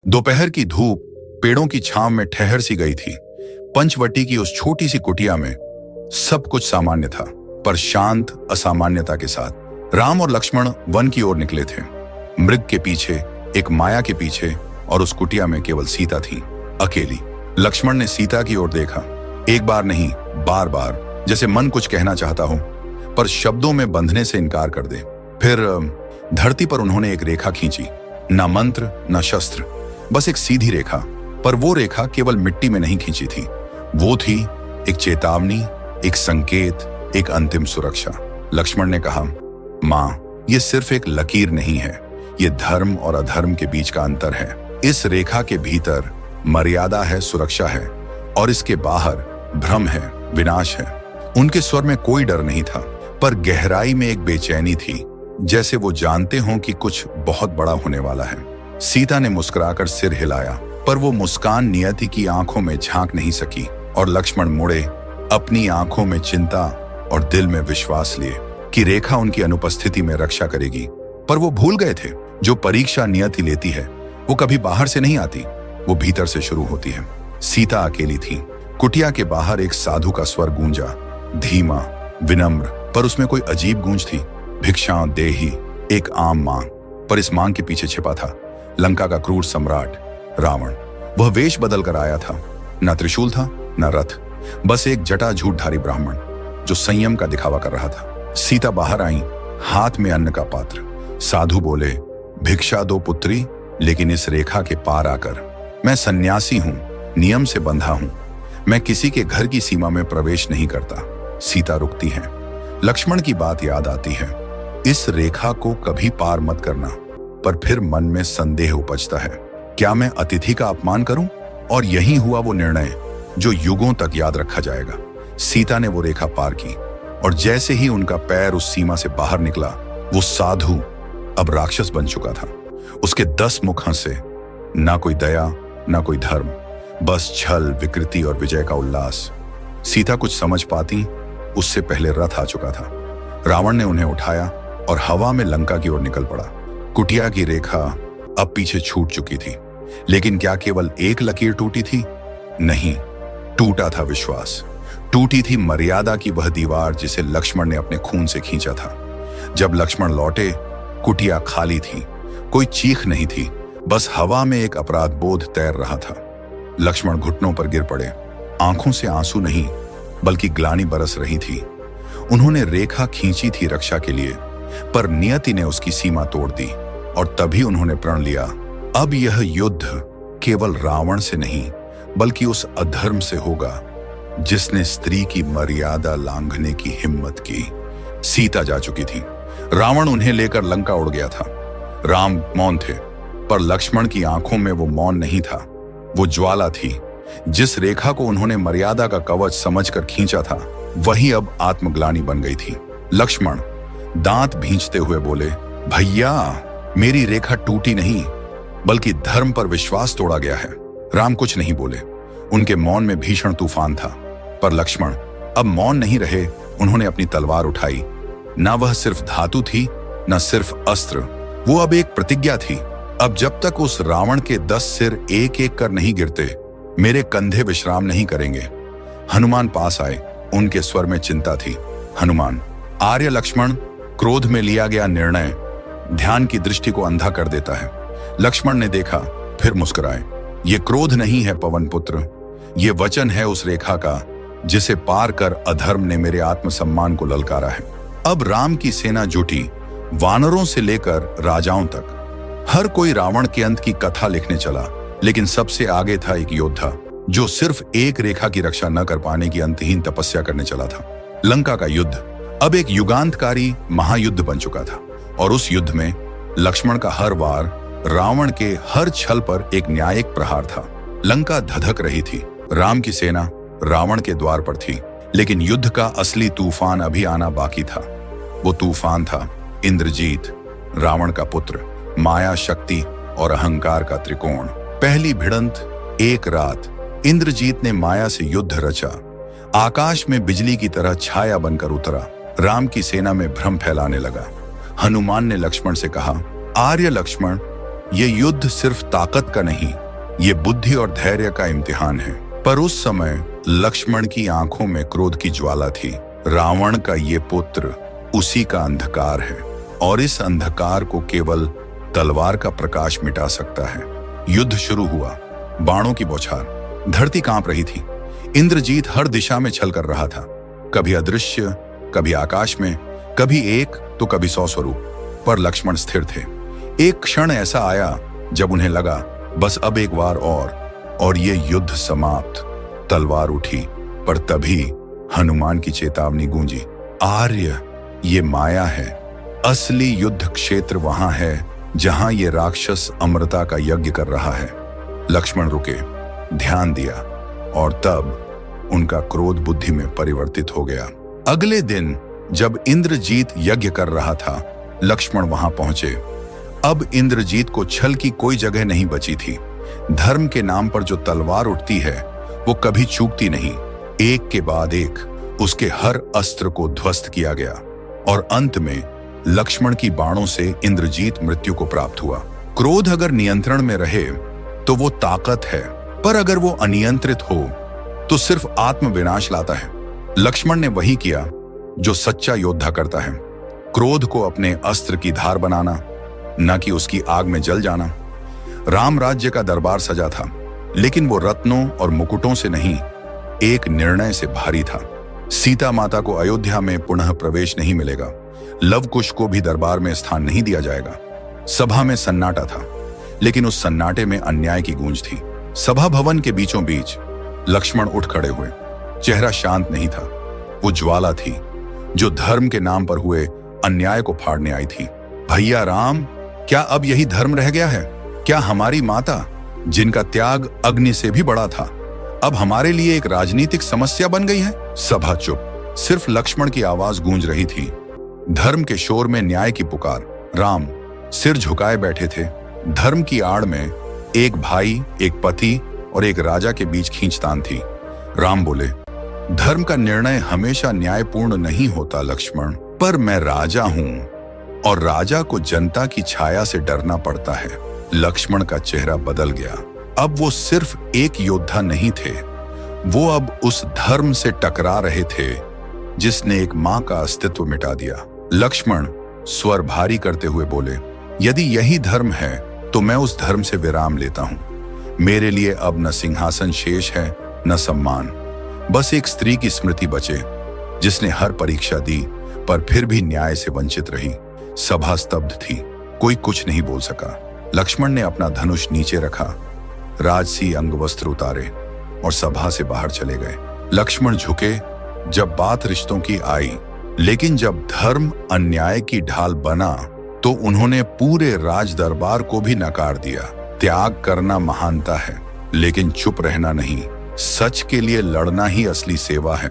दोपहर की धूप पेड़ों की छांव में ठहर सी गई थी। पंचवटी की उस छोटी सी कुटिया में सब कुछ सामान्य था, पर शांत असामान्यता के साथ। राम और लक्ष्मण वन की ओर निकले थे, मृग के पीछे, एक माया के पीछे, और उस कुटिया में केवल सीता थी, अकेली। लक्ष्मण ने सीता की ओर देखा, एक बार नहीं, बार बार, जैसे मन कुछ कहना चाहता हो पर शब्दों में बंधने से इनकार कर दे। फिर धरती पर उन्होंने एक रेखा खींची, ना मंत्र ना शस्त्र, बस एक सीधी रेखा। पर वो रेखा केवल मिट्टी में नहीं खींची थी, वो थी एक चेतावनी, एक संकेत, एक अंतिम सुरक्षा। लक्ष्मण ने कहा, मां, ये सिर्फ एक लकीर नहीं है, ये धर्म और अधर्म के बीच का अंतर है। इस रेखा के भीतर मर्यादा है, सुरक्षा है, और इसके बाहर भ्रम है, विनाश है। उनके स्वर में कोई डर नहीं था, पर गहराई में एक बेचैनी थी, जैसे वो जानते हों कि कुछ बहुत बड़ा होने वाला है। सीता ने मुस्कुराकर सिर हिलाया, पर वो मुस्कान नियति की आंखों में झांक नहीं सकी, और लक्ष्मण मुड़े, अपनी आंखों में चिंता और दिल में विश्वास लिए कि रेखा उनकी अनुपस्थिति में रक्षा करेगी। पर वो भूल गए थे, जो परीक्षा नियति लेती है वो कभी बाहर से नहीं आती, वो भीतर से शुरू होती है। सीता अकेली थी। कुटिया के बाहर एक साधु का स्वर गूंजा, धीमा, विनम्र, पर उसमें कोई अजीब गूंज थी। भिक्षा देही, एक आम मांग, पर इस मांग के पीछे छिपा था लंका का क्रूर सम्राट रावण। वह वेश बदल कर आया था, न त्रिशूल था न रथ, बस एक जटा झूठधारी ब्राह्मण जो संयम का दिखावा कर रहा था। सीता बाहर आई, हाथ में अन्न का पात्र। साधु बोले, भिक्षा दो पुत्री, लेकिन इस रेखा के पार आकर। मैं सन्यासी हूं, नियम से बंधा हूं, मैं किसी के घर की सीमा में प्रवेश नहीं करता। सीता रुकती है। लक्ष्मण की बात याद आती है, इस रेखा को कभी पार मत करना। पर फिर मन में संदेह उपजता है, क्या मैं अतिथि का अपमान करूं? और यही हुआ वो निर्णय जो युगों तक याद रखा जाएगा। सीता ने वो रेखा पार की, और जैसे ही उनका पैर उस सीमा से बाहर निकला, वो साधु अब राक्षस बन चुका था। उसके 10 मुख हंसे, ना कोई दया ना कोई धर्म, बस छल, विकृति और विजय का उल्लास। सीता कुछ समझ पाती उससे पहले रथ आ चुका था। रावण ने उन्हें उठाया और हवा में लंका की ओर निकल पड़ा। कुटिया की रेखा अब पीछे छूट चुकी थी, लेकिन क्या केवल एक लकीर टूटी थी? नहीं, टूटा था विश्वास, टूटी थी मर्यादा की वह दीवार जिसे लक्ष्मण ने अपने खून से खींचा था। जब लक्ष्मण लौटे, कुटिया खाली थी, कोई चीख नहीं थी, बस हवा में एक अपराध बोध तैर रहा था। लक्ष्मण घुटनों पर गिर पड़े, आंखों से आंसू नहीं बल्कि ग्लानि बरस रही थी। उन्होंने रेखा खींची थी रक्षा के लिए, पर नियति ने उसकी सीमा तोड़ दी, और तभी उन्होंने प्रण लिया, अब यह युद्ध केवल रावण से नहीं बल्कि उस अधर्म से होगा जिसने स्त्री की मर्यादा लांघने की हिम्मत की। सीता जा चुकी थी, रावण उन्हें लेकर लंका उड़ गया था। राम मौन थे, पर लक्ष्मण की आंखों में वो मौन नहीं था, वो ज्वाला थी। जिस रेखा को उन्होंने मर्यादा का कवच समझकर खींचा था, वही अब आत्मग्लानि बन गई थी। लक्ष्मण दांत भींचते हुए बोले, भैया, मेरी रेखा टूटी नहीं बल्कि धर्म पर विश्वास तोड़ा गया है। राम कुछ नहीं बोले, उनके मौन में भीषण तूफान था। पर लक्ष्मण अब मौन नहीं रहे, उन्होंने अपनी तलवार उठाई। ना वह सिर्फ धातु थी, न सिर्फ अस्त्र, वो अब एक प्रतिज्ञा थी। अब जब तक उस रावण के 10 सिर एक एक कर नहीं गिरते, मेरे कंधे विश्राम नहीं करेंगे। हनुमान पास आए, उनके स्वर में चिंता थी। हनुमान, आर्य लक्ष्मण, क्रोध में लिया गया निर्णय ध्यान की दृष्टि को अंधा कर देता है। लक्ष्मण ने देखा, फिर मुस्कुराए। ये क्रोध नहीं है पवन पुत्र, ये वचन है उस रेखा का जिसे पार कर अधर्म ने मेरे आत्मसम्मान को ललकारा है। अब राम की सेना जुटी, वानरों से लेकर राजाओं तक। हर कोई रावण के अंत की कथा लिखने चला, लेकिन सबसे आगे था एक योद्धा जो सिर्फ एक रेखा की रक्षा न कर पाने की अंतहीन तपस्या करने चला था। लंका का युद्ध अब एक युगांतकारी महायुद्ध बन चुका था, और उस युद्ध में लक्ष्मण का हर वार रावण के हर छल पर एक न्यायिक प्रहार था। लंका धधक रही थी, राम की सेना रावण के द्वार पर थी, लेकिन युद्ध का असली तूफान अभी आना बाकी था। वो तूफान था इंद्रजीत, रावण का पुत्र, माया, शक्ति और अहंकार का त्रिकोण। पहली भिड़ंत, एक रात इंद्रजीत ने माया से युद्ध रचा। आकाश में बिजली की तरह छाया बनकर उतरा, राम की सेना में भ्रम फैलाने लगा। हनुमान ने लक्ष्मण से कहा, आर्य लक्ष्मण, ये युद्ध सिर्फ ताकत का नहीं, ये बुद्धि और धैर्य का इम्तिहान है। पर उस समय लक्ष्मण की आंखों में क्रोध की ज्वाला थी। रावण का ये पुत्र उसी का अंधकार है और इस अंधकार को केवल तलवार का प्रकाश मिटा सकता है। युद्ध शुरू हुआ, बाणों की बौछार, धरती कांप रही थी। इंद्रजीत हर दिशा में छल कर रहा था, कभी अदृश्य, कभी आकाश में, कभी एक तो कभी 100 स्वरूप। पर लक्ष्मण स्थिर थे। एक क्षण ऐसा आया जब उन्हें लगा बस अब एक बार और ये युद्ध समाप्त। तलवार उठी, पर तभी हनुमान की चेतावनी गूंजी, आर्य, ये माया है। असली युद्ध क्षेत्र वहां है जहां ये राक्षस अमरता का यज्ञ कर रहा है। लक्ष्मण रुके, ध्यान दिया और तब उनका क्रोध बुद्धि में परिवर्तित हो गया। अगले दिन जब इंद्रजीत यज्ञ कर रहा था, लक्ष्मण वहां पहुंचे। अब इंद्रजीत को छल की कोई जगह नहीं बची थी। धर्म के नाम पर जो तलवार उठती है वो कभी चूकती नहीं। एक के बाद एक उसके हर अस्त्र को ध्वस्त किया गया और अंत में लक्ष्मण की बाणों से इंद्रजीत मृत्यु को प्राप्त हुआ। क्रोध अगर नियंत्रण में रहे तो वो ताकत है, पर अगर वो अनियंत्रित हो तो सिर्फ आत्मविनाश लाता है। लक्ष्मण ने वही किया जो सच्चा योद्धा करता है, क्रोध को अपने अस्त्र की धार बनाना, न कि उसकी आग में जल जाना। राम राज्य का दरबार सजा था, लेकिन वो रत्नों और मुकुटों से नहीं, एक निर्णय से भारी था। सीता माता को अयोध्या में पुनः प्रवेश नहीं मिलेगा, लव कुश को भी दरबार में स्थान नहीं दिया जाएगा। सभा में सन्नाटा था, लेकिन उस सन्नाटे में अन्याय की गूंज थी। सभा भवन के बीचों बीच लक्ष्मण उठ खड़े हुए। चेहरा शांत नहीं था, वो ज्वाला थी जो धर्म के नाम पर हुए अन्याय को फाड़ने आई थी। भैया राम, क्या अब यही धर्म रह गया है? क्या हमारी माता, जिनका त्याग अग्नि से भी बड़ा था, अब हमारे लिए एक राजनीतिक समस्या बन गई है? सभा चुप, सिर्फ लक्ष्मण की आवाज गूंज रही थी। धर्म के शोर में न्याय की पुकार। राम सिर झुकाए बैठे थे। धर्म की आड़ में एक भाई, एक पति और एक राजा के बीच खींचतान थी। राम बोले, धर्म का निर्णय हमेशा न्यायपूर्ण नहीं होता लक्ष्मण, पर मैं राजा हूं और राजा को जनता की छाया से डरना पड़ता है। लक्ष्मण का चेहरा बदल गया। अब वो सिर्फ एक योद्धा नहीं थे, वो अब उस धर्म से टकरा रहे थे जिसने एक मां का अस्तित्व मिटा दिया। लक्ष्मण स्वर भारी करते हुए बोले, यदि यही धर्म है तो मैं उस धर्म से विराम लेता हूं। मेरे लिए अब न सिंहासन शेष है, न सम्मान, बस एक स्त्री की स्मृति बचे जिसने हर परीक्षा दी पर फिर भी न्याय से वंचित रही। सभा स्तब्ध थी, कोई कुछ नहीं बोल सका। लक्ष्मण ने अपना धनुष नीचे रखा, राजसी अंग वस्त्र उतारे और सभा से बाहर चले गए। लक्ष्मण झुके जब बात रिश्तों की आई, लेकिन जब धर्म अन्याय की ढाल बना तो उन्होंने पूरे राज दरबार को भी नकार दिया। त्याग करना महानता है, लेकिन चुप रहना नहीं। सच के लिए लड़ना ही असली सेवा है।